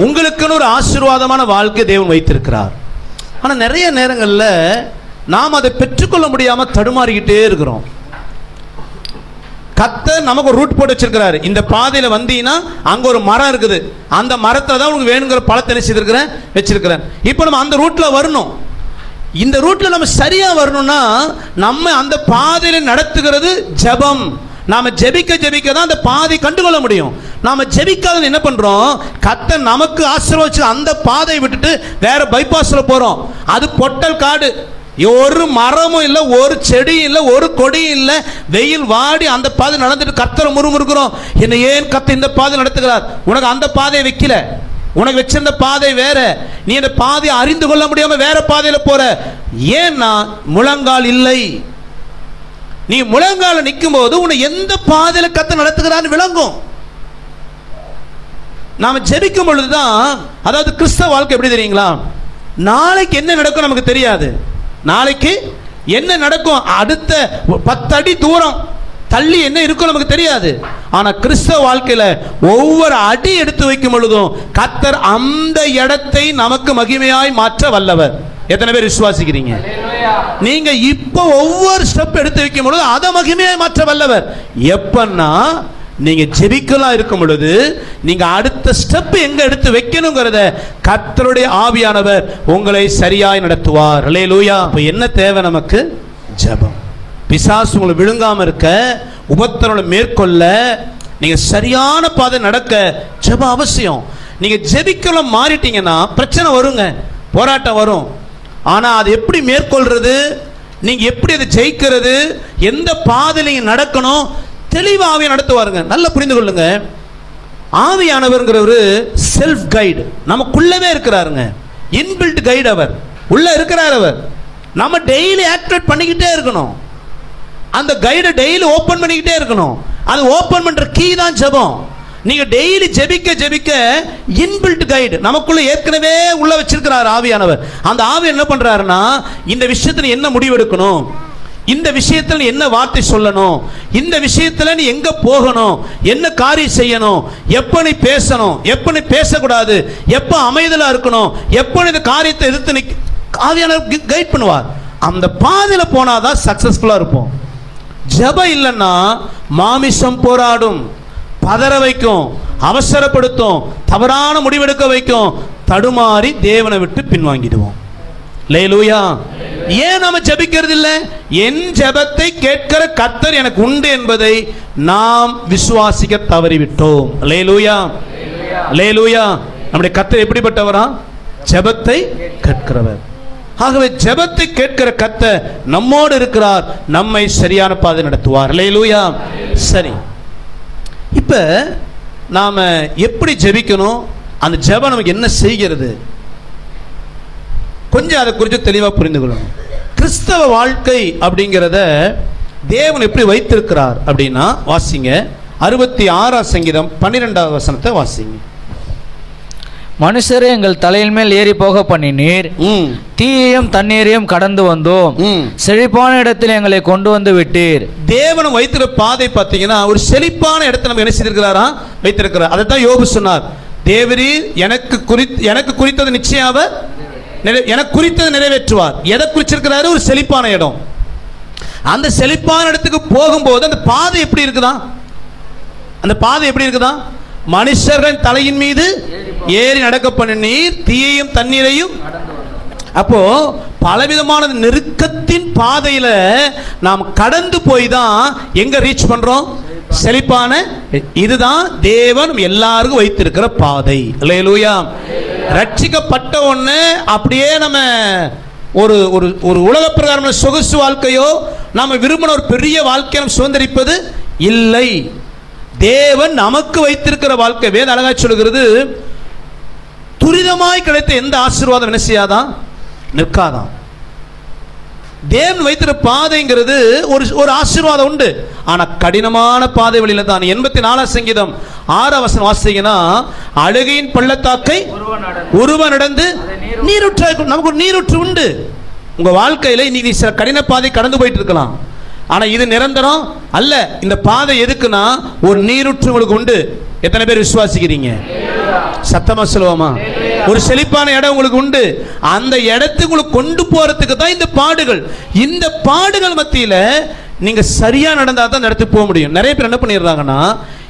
உங்களுக்குன்னு ஒரு ஆசீர்வாதமான வாழ்க்கை தேவன் வைத்திருக்கிறார். ஆனா நிறைய நேரங்கள்ல நாம் அதை பெற்றுக்கொள்ள முடியாம தடுமாறிக்கிட்டே இருக்கிறோம். கர்த்தர் நமக்கு ஒரு ரூட் போட்டு வச்சிருக்கிறாரு. இந்த பாதையில வந்தீங்கன்னா அங்க ஒரு மரம் இருக்குது, அந்த மரத்துல தான் உங்களுக்கு வேணுங்கிற பழத்தை நினைச்சிருக்கிறேன் வச்சிருக்கிறேன். இப்போ நம்ம அந்த ரூட்ல வரணும். இந்த ரூட்ல நம்ம சரியா வரணும்னா நம்ம அந்த பாதையில நடத்துகிறது ஜெபம். நாம ஜெபிக்க ஜெபிக்க தான் அந்த பாதை கண்டுகொள்ள முடியும். நாம ஜெபிக்காத என்ன பண்றோம், கர்த்தர் நமக்கு ஆசீர்வதிச்சு அந்த பாதையை விட்டுட்டு வேற பைபாஸ்ல போறோம். அது பொட்டல் காடு, ஒரு மரமும் இல்லை, ஒரு செடியும் இல்லை, ஒரு கொடியும் இல்லை, வெயில் வாடி அந்த பாதை நடந்துட்டு கர்த்தரை முறுமுறுக்கிறோம். என்ன ஏன் கர்த்தர் இந்த பாதை நடத்துகிறார்? உனக்கு அந்த பாதையை வைக்கல, உனக்கு வச்சிருந்த பாதை வேற. நீ அந்த பாதையை அறிந்து கொள்ள முடியாம வேற பாதையில போற. ஏன்னா முழங்கால் இல்லை. நீ முழங்கால நிற்கும் போது உன்னை எந்த பாதையில கர்த்தர் நடத்துகிறான்னு விளங்கும். நாம ஜெபிக்கும் பொழுதுதான், அதாவது கிறிஸ்தவ வாழ்க்கை எப்படி தெரியுங்களா, நாளைக்கு என்ன நடக்கும் நமக்கு தெரியாது. நாளைக்கு என்ன நடக்கும், அடுத்த 10 அடி தூரம் தள்ளி என்ன இருக்கும் நமக்கு தெரியாது. ஆனா கிறிஸ்தவ வாழ்க்கையில ஒவ்வொரு அடி எடுத்து வைக்கும் பொழுதும் கர்த்தர் அந்த இடத்தை நமக்கு மகிமையாய் மாற்ற வல்லவர். எத்தனை பேர் விசுவாசிக்கிறீங்க? நீங்க இப்போ ஒவ்வொரு ஸ்டெப் எடுத்து வைக்கும் பொழுது அதை மகிமையாய் மாற்ற வல்லவர். எப்பன்னா நீங்க ஜெபிக்கலாம் இருக்கும் பொழுது நீங்க அடுத்த ஸ்டெப் எங்க எடுத்து வைக்கணுங்கிறத கர்த்தருடைய ஆவியானவர் உங்களை சரியாய் நடத்துவார். அல்லேலூயா. அப்ப என்ன தேவை நமக்கு? ஜெபம். பிசாசு உங்களை விழுங்காம இருக்க, உபத்திரவங்களை மேற்கொள்ள, நீங்க சரியான பாதை நடக்க ஜெபம் அவசியம். நீங்க ஜெபிக்கலாம் மாறிட்டீங்கன்னா பிரச்சனை வருங்க, போராட்டம் வரும். ஆனா அது எப்படி மேற்கொள்றது, நீங்க எப்படி அதை ஜெயிக்கிறது, எந்த பாதையில நீங்க நடக்கணும், தெளிவா ஆவியை நடத்துவாருங்க. நல்லா புரிந்து கொள்ளுங்க. ஆவியானவர்ங்கிறவரு செல்ஃப் கைடு, நமக்குள்ளவே இருக்கிறாருங்க. இன்பில்ட் கைடு அவர் உள்ள இருக்கிறார். அவர் நம்ம டெய்லி ஆக்டிவேட் பண்ணிக்கிட்டே இருக்கணும். அந்த கைடை டெய்லி ஓபன் பண்ணிக்கிட்டே இருக்கணும். அது ஓபன் பண்ற கீ தான் ஜெபம். நீங்க டெய்லி ஜெபிக்க ஜெபிக்க இன்பில்ட் கைடு நமக்குள்ள ஏற்கனவே உள்ள வச்சிருக்கிறார் ஆவியானவர். அந்த ஆவி என்ன பண்றாருன்னா, இந்த விஷயத்துல என்ன முடிவெடுக்கணும், இந்த விஷயத்துல என்ன வார்த்தை சொல்லணும், இந்த விஷயத்துல நீ எங்க போகணும், என்ன காரியம் செய்யணும், எப்ப நீ பேசணும், எப்ப நீ பேசக்கூடாது, எப்ப அமைதலா இருக்கணும், எப்ப இந்த காரியத்தை எதிர்த்து நீ, ஆவியானவர் கைட் பண்ணுவார். அந்த பாதையில போனாதான் சக்சஸ்ஃபுல்லா இருப்போம். ஜெபம் இல்லைன்னா மாமிசம் போராடும், பதற வைக்கும், அவசரப்படுத்தும், தவறான முடிவெடுக்க வைக்கும், தடுமாறி தேவனை விட்டு பின்வாங்கிடுவோம். அல்லேலூயா. ஏன் நாம ஜெபிக்கிறது இல்லை? என் ஜெபத்தை கேட்கிற கர்த்தர் எனக்கு உண்டு என்பதை நாம் விசுவாசிக்க தவறிவிட்டோம். அல்லேலூயா, அல்லேலூயா. நம்முடைய கர்த்தர் எப்படிப்பட்டவரா? ஜெபத்தை கேட்கிறவர். ஆகவே ஜெபத்தை கேட்கிற கர்த்தர் நம்மோடு இருக்கிறார், நம்மை சரியான பாதை நடத்துவார். அல்லேலூயா. சரி, இப்ப நாம எப்படி ஜெபிக்கணும், அந்த ஜெபம் நமக்கு என்ன செய்கிறது, கொஞ்சம் அதை குறித்து தெளிவாக புரிந்து கொள்ளணும். கிறிஸ்தவ வாழ்க்கை அப்படிங்கிறத தேவன் எப்படி வைத்திருக்கிறார் அப்படின்னா, வாசிங்க 66ஆம் சங்கீதம் 12வது வசனத்தை வாசிங்க. மனுஷரே எங்கள் தலையின் மேல் ஏறி போக பண்ணினீர், தீயையும் தண்ணீரையும் கடந்து வந்தோம், செழிப்பான இடத்தில் எங்களை கொண்டு வந்து விட்டீர். தேவன் வைத்திருக்கிற பாதை பார்த்தீங்கன்னா ஒரு செழிப்பான இடத்தை நம்ம என்ன செய்திருக்கிறாரா? வைத்திருக்கிறார். அதை தான் யோபு சொன்னார், தேவரீர் எனக்கு குறித்தது நிச்சயம் அவர் எனக்கு குறித்தது நிறைவேற்றுவார். எதை குறிச்சிருக்கிறாரு? ஒரு செழிப்பான இடம். அந்த செழிப்பான இடத்துக்கு போகும்போது அந்த பாதை எப்படி இருக்குதா? அந்த பாதை எப்படி இருக்குதா? மனுஷர்கள் தலையின் மீது ஏறி நடக்க பண்ணினீர், தீயையும் தண்ணீரையும். அப்போ பலவிதமான நெருக்கத்தின் பாதையில நாம் கடந்து போய் தான் எங்க ரீச் பண்றோம்? செழிப்பான. இதுதான் தேவன் எல்லாருக்கும் வைத்திருக்கிற பாதை. அல்லேலூயா. ரட்சிக்கப்பட்ட ஒண்ணு அப்படியே நம்ம ஒரு ஒரு ஒரு உலக பிரகாரமான சொகுசு வாழ்க்கையோ நாம விரும்பின ஒரு பெரிய வாழ்க்கையை நம்ம சுதந்திரிப்பது இல்லை. தேவன் நமக்கு வைத்திருக்கிற வாழ்க்கை வேத அழகா சொல்கிறது, துரிதமாய் கிடைத்த எந்த ஆசீர்வாதம் என்ன செய்யாதான்? நிற்காதான். தேவன் வைத்திருக்கிற பாதைங்கிறது ஒரு ஆசீர்வாதம் உண்டு. ஆனா கடினமான பாதை வழியில தான். 84ஆம் சங்கீதம் 6ஆம் வசனம் வாசிங்கன்னா, அழுகையின் பள்ளத்தாக்கை ஒருவன் நடந்து நீரூற்று. நமக்கு ஒரு நீரூற்று உண்டு. உங்க வாழ்க்கையில இன்னைக்கு சில கடின பாதை கடந்து போயிட்டு இருக்கலாம். ஆனா இது நிரந்தரம் அல்ல. இந்த பாதை எதுக்குன்னா ஒரு நீரூற்று உங்களுக்கு உண்டு. எத்தனை பேர் விசுவாசிக்கிறீங்க? சத்தமா சொல்லுவோமா? ஒரு செழிப்பான இடம் உங்களுக்கு உண்டு. அந்த இடத்துக்கு உங்களுக்கு கொண்டு போறதுக்கு தான் இந்த பாடுகள். இந்த பாடுகள் மத்தியில நீங்க சரியா நடந்தா தான் அந்த இடத்துக்கு போக முடியும். நிறைய பேர் என்ன பண்ணிடுறாங்கன்னா,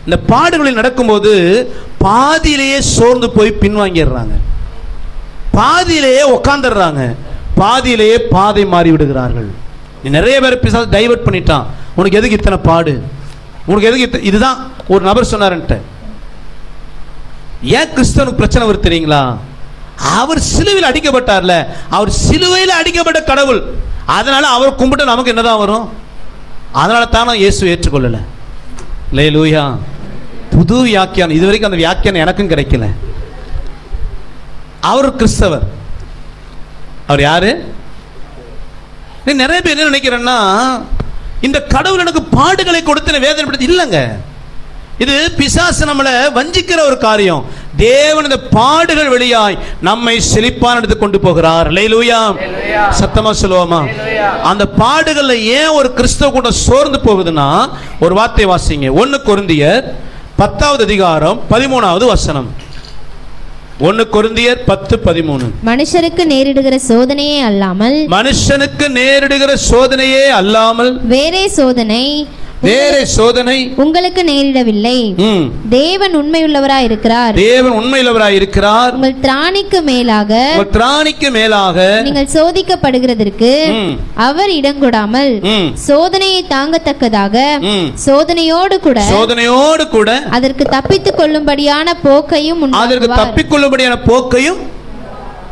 இந்த பாடுகளில் நடக்கும்போது பாதியிலேயே சோர்ந்து போய் பின்வாங்கிடுறாங்க, பாதியிலேயே உட்காந்துடுறாங்க, பாதியிலேயே பாதை மாறி விடுகிறார்கள். நிறைய பேர் பிசாசு டைவர்ட் பண்ணிட்டான். உனக்கு எதுக்கு இத்தனை பாடு, உனக்கு எதுக்கு இதுதான். ஒரு நபர் சொன்னார்ன்ட்டு, ஏன் கிறிஸ்தவனுக்கு பிரச்சனை வருது தெரியுங்களா? அவர் சிலுவையில் அடிக்கப்பட்டார்ல, அவர் சிலுவையில் அடிக்கப்பட்ட கடவுள், அதனால அவர் கும்பிட்டு நமக்கு என்னதான் வரும்? அதனால தான் இயேசு ஏற்றுக்கொள்ளல. அல்லேலூயா. புது வியாக்கியானம், இதுவரைக்கும் அந்த வியாக்கியானம் எனக்கும் கிடைக்கல. அவர் கிறிஸ்தவர். அவர் யாரு? நிறைய பேர் என்ன நினைக்கிறேன்னா, இந்த கடவுள் எனக்கு பாடுகளை கொடுத்து வேதனைப்படுத்தி இல்லைங்க. இது பிசாசு நம்மளை வஞ்சிக்கிற ஒரு காரியம். தேவன் இந்த பாடுகள் வெளியாய் நம்மை செழிப்பான இடத்துக்கு கொண்டு போகிறார். அல்லேலூயா. சத்தமா சொல்லுவோமா? அந்த பாடுகள்ல ஏன் ஒரு கிறிஸ்தவ கூட சோர்ந்து போகுதுன்னா, ஒரு வார்த்தை வாசிங்க. 1 கொரிந்தியர் 10வது அதிகாரம் 13வது வசனம். 1 கொரிந்தியர் 10:13. மனுஷருக்கு நேரிடுகிற சோதனையே அல்லாமல், மனுஷனுக்கு நேரிடுகிற சோதனையே அல்லாமல் வேறே சோதனை உங்களுக்கு நேரிடவில்லை. தேவன் உண்மையுள்ளவராய் இருக்கிறார். தேவன் உண்மையுள்ளவராய் இருக்கிறார். உங்கள் திராணிக்கு மேலாக நீங்கள் சோதிக்கப்படுகிறதற்கு அவர் இடங்கொடாமல் சோதனையை தாங்கத்தக்கதாக சோதனையோடு கூட அதற்கு தப்பித்துக் கொள்ளும்படியான போக்கையும்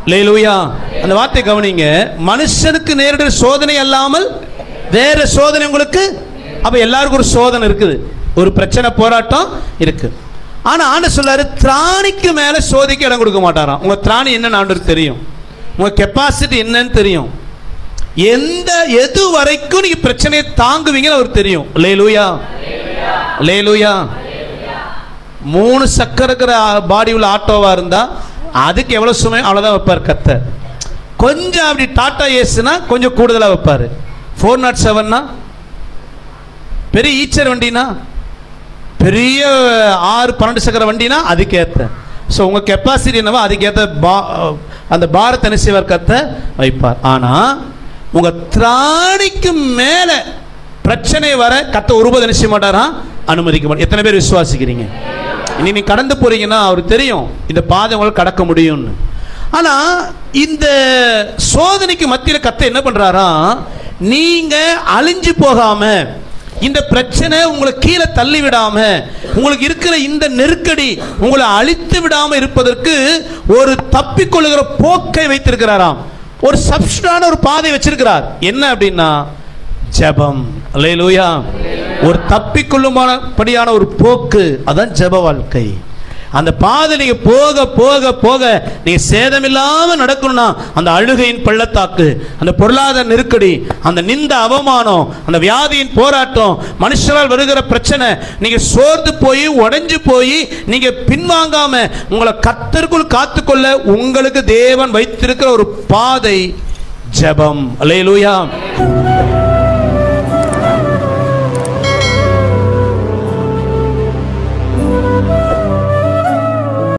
அல்லேலூயா. அந்த வார்த்தை கவனிங்க. மனுஷனுக்கு நேரிடுற சோதனை அல்லாமல் வேற சோதனை உங்களுக்கு. அப்ப எல்லாருக்கும் ஒரு சோதனை இருக்குது, ஒரு பிரச்சனை போராட்டம் இருக்கு. ஆனா ஆண்டவர் சொல்றாரு, திராணிக்கு மேல சோதிக்க இடம் கொடுக்க மாட்டாராம். உங்க திராணி என்னன்னு ஆண்டவருக்கு தெரியும், உங்க கெப்பாசிட்டி என்னன்னு தெரியும், எது வரைக்கும் நீங்க பிரச்சனையை தாங்குவீங்கன்னு அவருக்கு தெரியும். அல்லேலூயா. அல்லேலூயா. 3 சக்கர இருக்கிற பாடி உள்ள ஆட்டோவா இருந்தா அதுக்கு எவ்வளவு சுமை அவ்வளவுதான் வைப்பார் கர்த்தர். கொஞ்சம் அப்படி டாடா ஏஸ்னா கொஞ்சம் கூடுதலா வைப்பாரு. 407னா பெரிய ஈச்சர் வண்டினா, பெரிய 6-12 சக்கர வண்டினா அதுக்கேற்ற. ஸோ உங்கள் கெப்பாசிட்டி என்னவோ அதுக்கேற்ற அந்த பாரத் அனுசேவர் கத்த வைப்பார். ஆனால் உங்கள் திராணிக்கு மேலே பிரச்சனை வர கத்த ஒருபோது என்ன செய்ய மாட்டாரா? அனுமதிக்க மாட்டார். எத்தனை பேர் விசுவாசிக்கிறீங்க? இனி நீ கடந்து போறீங்கன்னா அவருக்கு தெரியும் இந்த பாதை உங்களுக்கு கடக்க முடியும்னு. ஆனால் இந்த சோதனைக்கு மத்தியில் கத்த என்ன பண்ணுறாரா? நீங்கள் அழிஞ்சு போகாம, இந்த பிரச்சனை உங்களை கீழே தள்ளி விடாம, உங்களுக்கு இருக்கிற இந்த நெருக்கடி உங்களை அழித்து விடாம இருப்பதற்கு ஒரு தப்பிக்கொள்ளுகிற போக்கை வைத்திருக்கிறாராம். ஒரு சப்ஸ்டான ஒரு பாதை வச்சிருக்கிறார். என்ன அப்படின்னா ஜெபம். அல்லேலூயா. ஒரு தப்பிக்கொள்ளும்படியான ஒரு போக்கு, அதான் ஜெப வாழ்க்கை. அந்த பாதை நீங்க போக போக போக நீங்க சேதமில்லாம நடக்கணும்னா அந்த அழுகையின் பள்ளத்தாக்கு, அந்த பொருளாதார நெருக்கடி, அந்த நிந்த அவமானம், அந்த வியாதியின் போராட்டம், மனுஷரால் வருகிற பிரச்சனை, நீங்க சோர்ந்து போய் உடைஞ்சு போய் நீங்க பின்வாங்காம உங்களை கர்த்தருக்குள் காத்துக்கொள்ள உங்களுக்கு தேவன் வைத்திருக்கிற ஒரு பாதை ஜெபம். அல்லேலூயா.